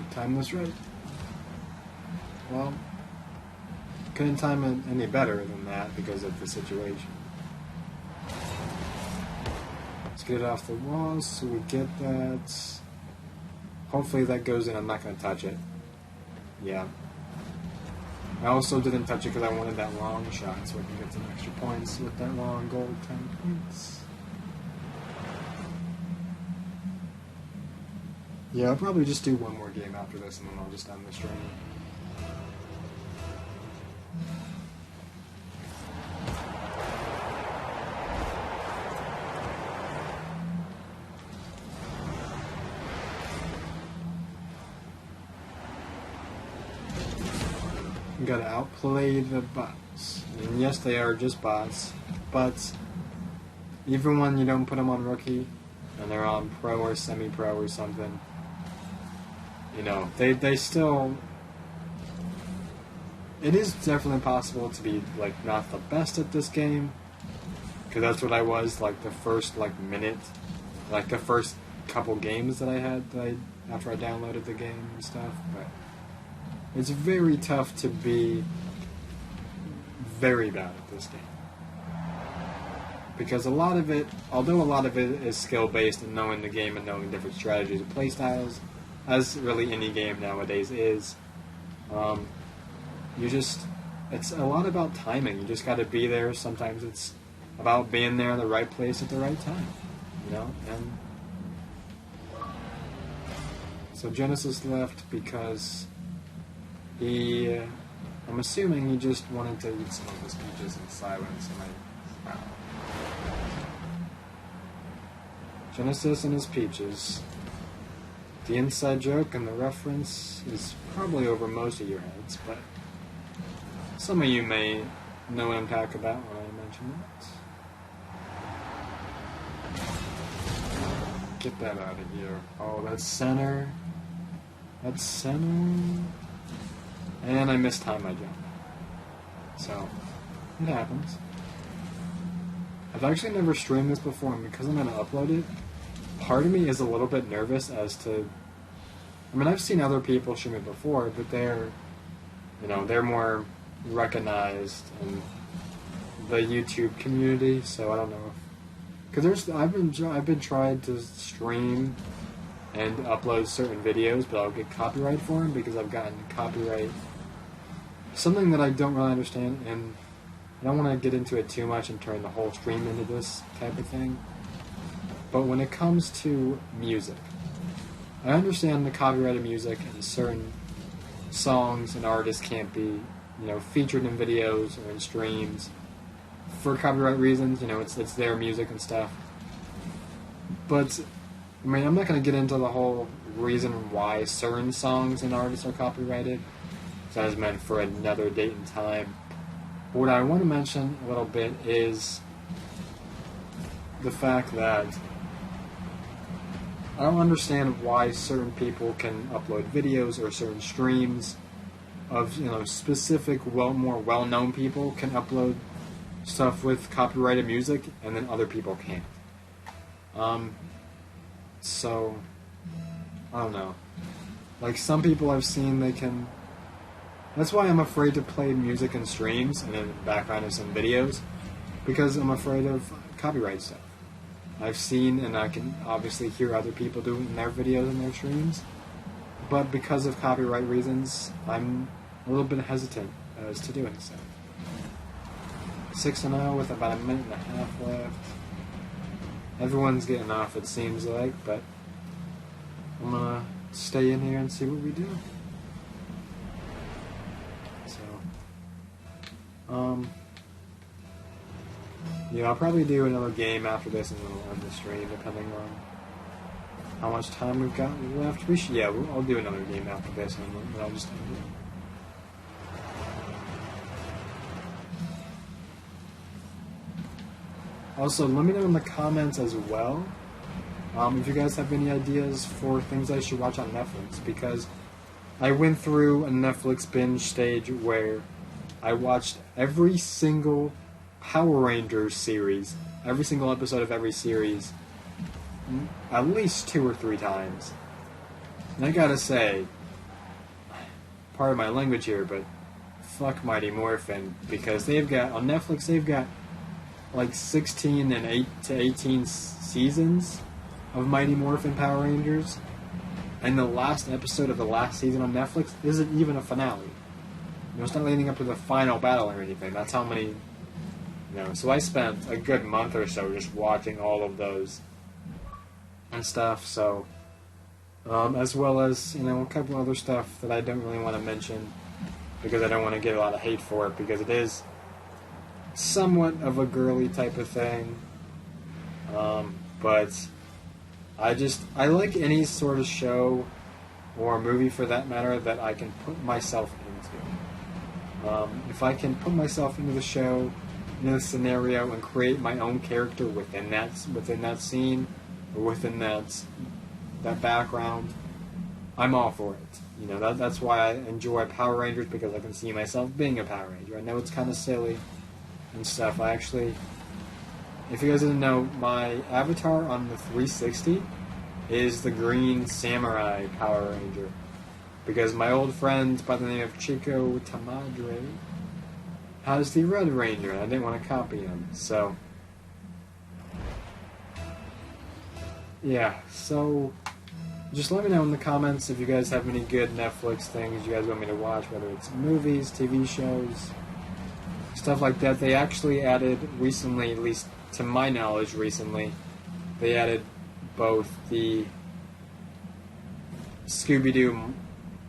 The time was right. Well, couldn't time it any better than that because of the situation. Let's get it off the wall so we get that. Hopefully that goes in. I'm not going to touch it. Yeah. I also didn't touch it because I wanted that long shot so I can get some extra points with that long goal, 10 points. Yeah, I'll probably just do one more game after this and then I'll just end the stream. Gotta outplay the bots. And yes, they are just bots, but even when you don't put them on rookie and they're on pro or semi-pro or something, you know, they still. It is definitely possible to be like not the best at this game, because that's what I was like the first minute, like the first couple games that I had after I downloaded the game and stuff, but. It's very tough to be very bad at this game. Because although a lot of it is skill-based and knowing the game and knowing different strategies and playstyles, as really any game nowadays is. It's a lot about timing. You just got to be there. Sometimes it's about being there in the right place at the right time, and so Genesis left because I'm assuming he just wanted to eat some of his peaches in silence, and Genesis and his peaches. The inside joke and the reference is probably over most of your heads, but some of you may know what I'm talking about when I mention that. Get that out of here. Oh, that's center. That's center. And I mistimed my jump. So, it happens. I've actually never streamed this before, and because I'm going to upload it, part of me is a little bit nervous as to... I mean, I've seen other people stream it before, but they're more recognized in the YouTube community, so I don't know. Because I've been trying to stream and upload certain videos, but I'll get copyright for them because I've gotten copyright. Something that I don't really understand, and I don't want to get into it too much and turn the whole stream into this type of thing. But when it comes to music, I understand the copyrighted music and certain songs and artists can't be, featured in videos or in streams for copyright reasons. It's their music and stuff. But I mean, I'm not going to get into the whole reason why certain songs and artists are copyrighted. That is meant for another date and time. But what I want to mention a little bit is the fact that I don't understand why certain people can upload videos or certain streams of, specific, more well-known people can upload stuff with copyrighted music, and then other people can't. So, I don't know. Like, some people I've seen, they can... That's why I'm afraid to play music in streams and in the background of some videos, because I'm afraid of copyright stuff. I've seen, and I can obviously hear other people doing in their videos and their streams, but because of copyright reasons, I'm a little bit hesitant as to doing so. 6-0 with about a minute and a half left. Everyone's getting off, it seems like, but I'm gonna stay in here and see what we do. So, I'll probably do another game after this and then we'll end the stream, depending on how much time we've got left. I'll do another game after this and then I'll just end it. Also, let me know in the comments as well if you guys have any ideas for things I should watch on Netflix, because I went through a Netflix binge stage where I watched every single Power Rangers series, every single episode of every series, at least 2 or 3 times. And I gotta say, pardon my language here, but fuck Mighty Morphin, because on Netflix they've got like 16 and 8 to 18 seasons of Mighty Morphin Power Rangers, and the last episode of the last season on Netflix isn't even a finale. It's not leading up to the final battle or anything. That's how many... So I spent a good month or so just watching all of those and stuff, so... as well as, a couple other stuff that I don't really want to mention, because I don't want to get a lot of hate for it, because it is somewhat of a girly type of thing, but I like any sort of show or movie for that matter that I can put myself into. If I can put myself into the show, into the scenario, and create my own character within that scene or within that background, I'm all for it. That's why I enjoy Power Rangers, because I can see myself being a Power Ranger. I know it's kind of silly and stuff. If you guys didn't know, my avatar on the 360 is the green samurai Power Ranger, because my old friend by the name of Chico Tamadre has the Red Ranger, and I didn't want to copy him. So, yeah. So, Just let me know in the comments if you guys have any good Netflix things you guys want me to watch, whether it's movies, TV shows, stuff like that. They actually added recently, at least to my knowledge recently, they added both the Scooby-Doo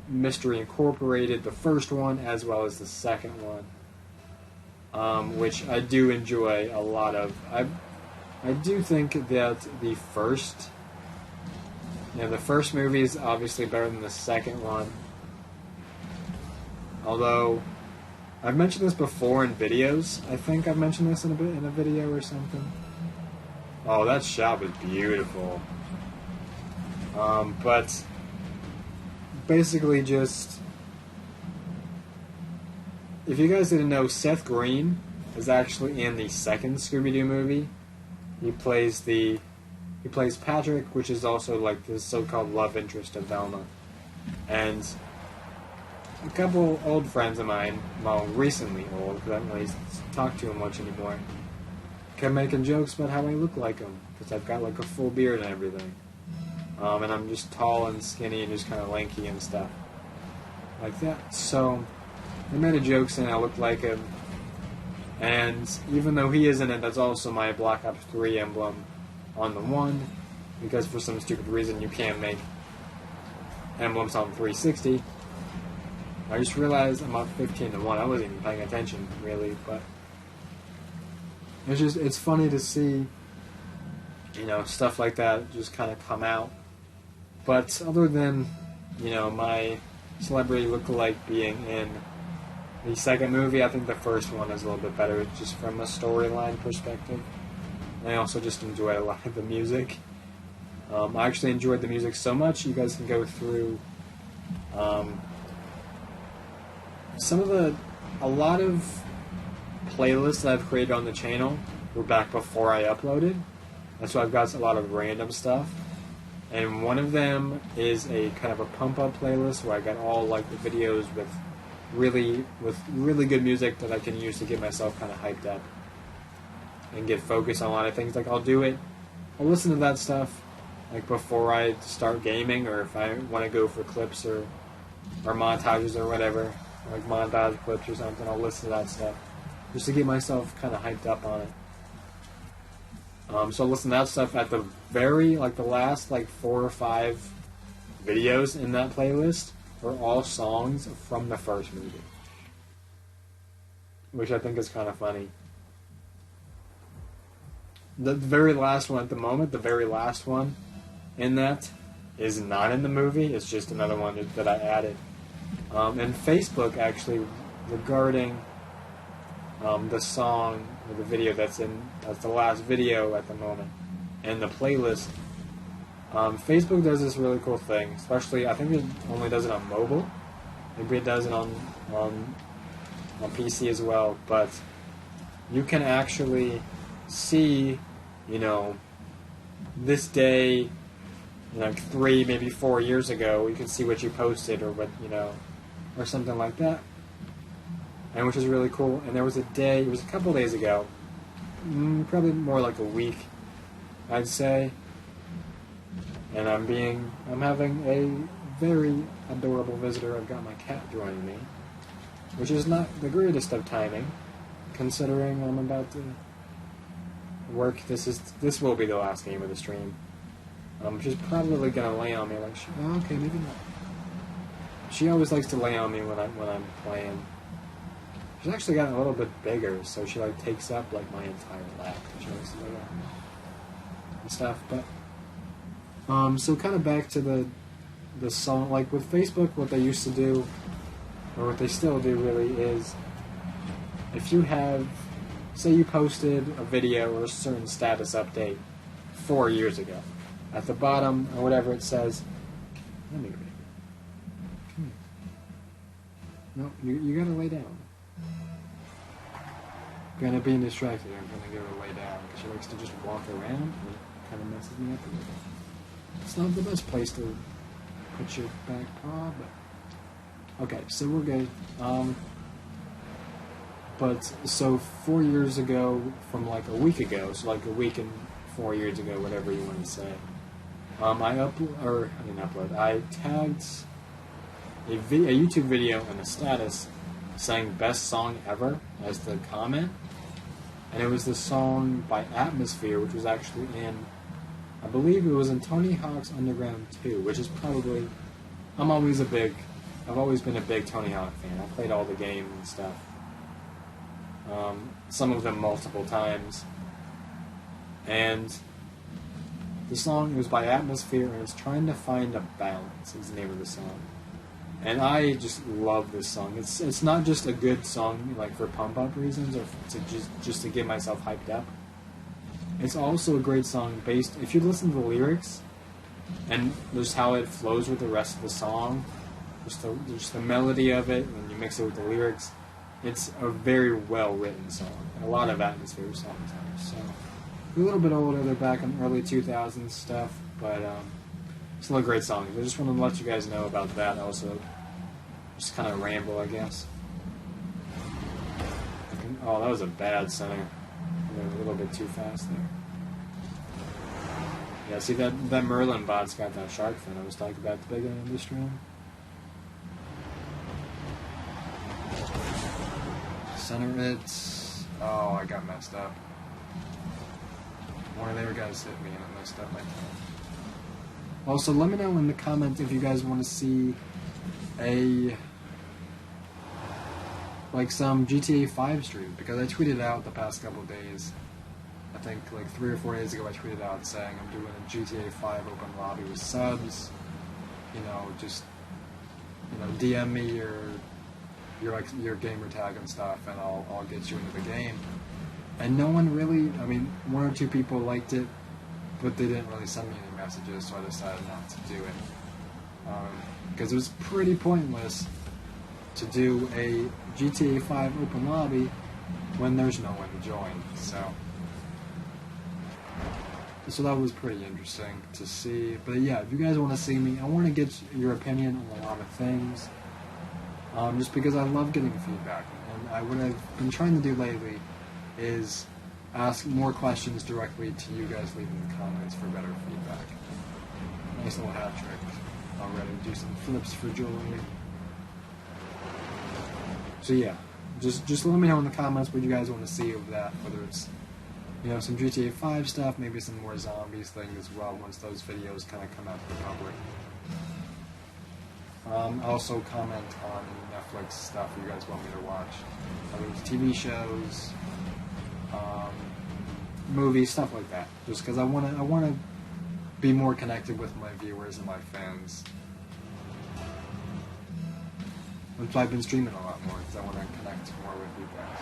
Mystery Incorporated, the first one, as well as the second one, which I do enjoy a lot of. I do think that the first movie is obviously better than the second one. Although, I've mentioned this before in videos. I think I've mentioned this in a video or something. Oh, that shop is beautiful. But basically just, if you guys didn't know, Seth Green is actually in the second Scooby-Doo movie. He plays Patrick, which is also like the so-called love interest of Velma. And a couple old friends of mine, well, recently old, because I don't really talk to him much anymore, kept making jokes about how I look like him, because I've got like a full beard and everything. And I'm just tall and skinny and just kind of lanky and stuff like that. So they made a joke saying I look like him. And even though he isn't it, that's also my Black Ops 3 emblem on the one, because for some stupid reason you can't make emblems on 360. I just realized I'm up 15-1. I wasn't even paying attention really, but it's funny to see, stuff like that just kind of come out. But other than, my celebrity lookalike being in the second movie, I think the first one is a little bit better just from a storyline perspective. And I also just enjoy a lot of the music. I actually enjoyed the music so much, you guys can go through a lot of playlists that I've created on the channel were back before I uploaded. That's why I've got a lot of random stuff. And one of them is a kind of a pump-up playlist where I got all like the videos with really good music that I can use to get myself kind of hyped up and get focused on a lot of things. Like I'll listen to that stuff like before I start gaming, or if I want to go for clips or montages or whatever, like montage clips or something, I'll listen to that stuff just to get myself kind of hyped up on it. So I'll listen to that stuff at the the last 4 or 5 videos in that playlist are all songs from the first movie, which I think is kind of funny. The very last one at the moment, the very last one in that is not in the movie. It's just another one that I added. And Facebook actually, regarding the song or the video that's the last video at the moment in the playlist, Facebook does this really cool thing. Especially, I think it only does it on mobile. Maybe it does it on PC as well. But you can actually see, this day, 3, maybe 4 years ago, you can see what you posted or what, or something like that. And which is really cool. And there was it was a couple days ago, probably more like a week, I'd say. And I'm having a very adorable visitor. I've got my cat joining me, which is not the greatest of timing, considering I'm about to work. This will be the last game of the stream. She's probably gonna lay on me okay, maybe not. She always likes to lay on me when I'm playing. She's actually gotten a little bit bigger, so she takes up my entire lap. She likes to lay on me and stuff. But so kind of back to the song. Like with Facebook, what they used to do, or what they still do, really is if you have, say, you posted a video or a certain status update 4 years ago, at the bottom or whatever it says, let me read it. Come here. No, you gotta lay down. You're gonna be distracted. I'm gonna give her lay down because she likes to just walk around and it kind of messes me up a little bit. It's not the best place to put your back paw, but okay, so we're good. But so 4 years ago, from a week ago, so a week and 4 years ago, whatever you want to say, I tagged a YouTube video in a status saying "best song ever" as the comment, and it was the song by Atmosphere, which was actually I believe it was in Tony Hawk's Underground 2, which is probably, I've always been a big Tony Hawk fan. I played all the games and stuff, some of them multiple times, and the song was by Atmosphere, and it's Trying to Find a Balance is the name of the song. And I just love this song. It's not just a good song like for pump up reasons or to just to get myself hyped up. It's also a great song based, if you listen to the lyrics and just how it flows with the rest of the song, just the melody of it, and you mix it with the lyrics, it's a very well written song. And a lot of Atmosphere songs are. So a little bit older, they're back in early 2000s stuff, but still a great song. I just wanted to let you guys know about that. Also, just kind of ramble, I guess. Oh, that was a bad center. A little bit too fast there. Yeah, see that Merlin bot's got that shark fin I was talking about at the beginning of this stream. Center it. Oh, I got messed up. One of their guys hit me and it messed up my time. Also, let me know in the comments if you guys want to see some GTA 5 stream, because I tweeted out the past couple days, I think like 3 or 4 days ago I tweeted out saying I'm doing a GTA 5 open lobby with subs, DM me your gamer tag and stuff and I'll get you into the game. And no one really, one or two people liked it, but they didn't really send me any messages, so I decided not to do it. Because it was pretty pointless to do a GTA 5 open lobby when there's no one to join. So that was pretty interesting to see. But yeah, if you guys want to see me, I want to get your opinion on a lot of things. Just because I love getting feedback. And what I've been trying to do lately is ask more questions directly to you guys leaving the comments for better feedback. Nice little hat trick already. Do some flips for joy. So yeah, just let me know in the comments what you guys want to see of that, whether it's some GTA 5 stuff, maybe some more zombies thing as well once those videos kind of come out to the public. Also comment on Netflix stuff you guys want me to watch, whether it's TV shows, movies, stuff like that. Just because I want to be more connected with my viewers and my fans. Which I've been streaming a lot more because I want to connect more with you guys.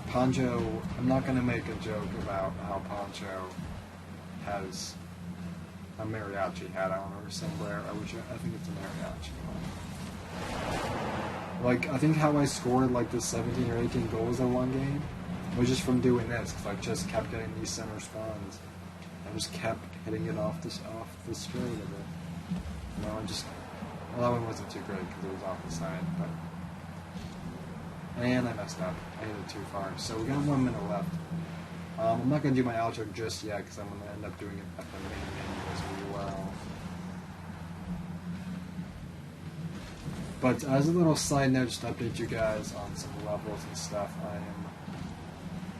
Poncho, I'm not going to make a joke about how Poncho has a mariachi hat on or a sombrero. I think it's a mariachi one. Like, I think how I scored like the 17 or 18 goals in one game was just from doing this, because I just kept getting these center spawns. I just kept hitting it off the straight of it. Well, that one wasn't too great because it was off the side, and I messed up. I hit it too far. So we got 1 minute left. I'm not going to do my outro just yet because I'm going to end up doing it at the main menu as well. But as a little side note, just to update you guys on some levels and stuff, I am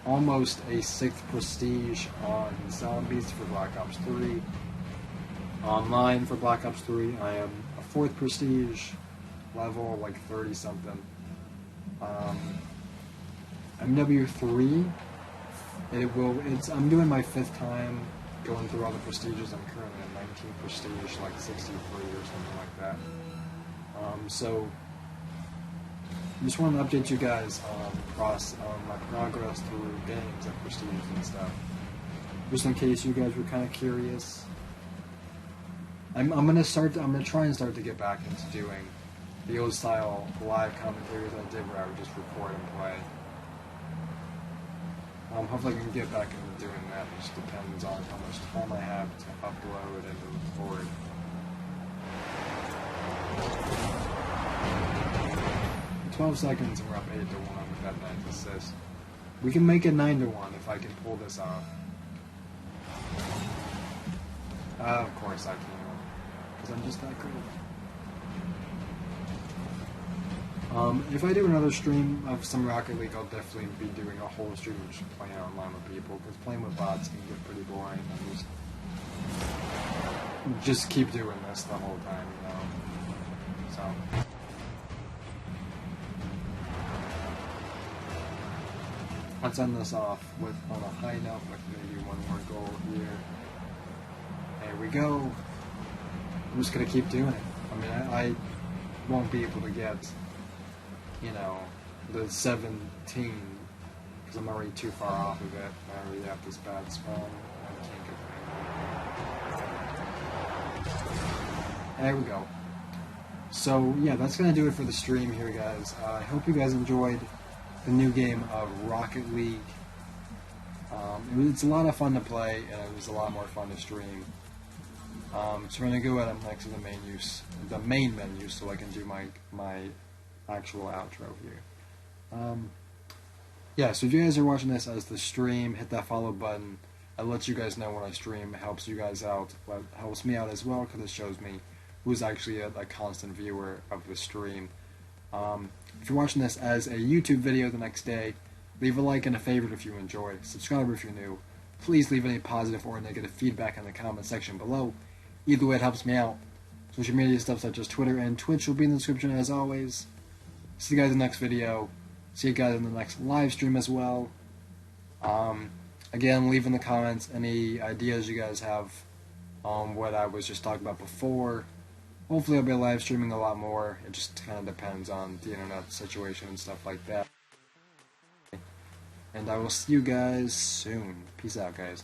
almost a 6th prestige on zombies for Black Ops 3. Online for Black Ops 3, I am a 4th prestige level, like 30 something. MW3, I'm doing my 5th time going through all the prestiges. I'm currently at 19 prestige, like 63 or something like that. So just wanted to update you guys on my progress through games and prestiges and stuff. Just in case you guys were kind of curious. I'm gonna try and start to get back into doing the old style live commentaries I did where I would just record and play. Hopefully I can get back into doing that. It just depends on how much time I have to upload and to record. In 12 seconds and we're up 8-1 with that 9th assist. We can make it 9-1 if I can pull this off. Of course I can, because I'm just that good. If I do another stream of some Rocket League, I'll definitely be doing a whole stream of just playing online with people, because playing with bots can get pretty boring. Just keep doing this the whole time, you know. So. Let's end this off with on a high note with maybe one more goal here. There we go. I'm just gonna keep doing it. I mean, I won't be able to get, you know, the 17 because I'm already too far off of it. I already have this bad spawn. I can't get there we go. So yeah, that's gonna do it for the stream here, guys. I hope you guys enjoyed the new game of Rocket League. It's a lot of fun to play, and it was a lot more fun to stream. So we're gonna go ahead next to the main menu, so I can do my actual outro here. Yeah, so if you guys are watching this as the stream, hit that follow button. It lets you guys know when I stream. It helps you guys out. It helps me out as well, because it shows me who's actually a constant viewer of the stream. If you're watching this as a YouTube video the next day, leave a like and a favorite if you enjoy. Subscribe if you're new. Please leave any positive or negative feedback in the comment section below. Either way, it helps me out. Social media stuff such as Twitter and Twitch will be in the description as always. See you guys in the next video. See you guys in the next live stream as well. Again, leave in the comments any ideas you guys have on what I was just talking about before. Hopefully I'll be live streaming a lot more. It just kind of depends on the internet situation and stuff like that. And I will see you guys soon. Peace out, guys.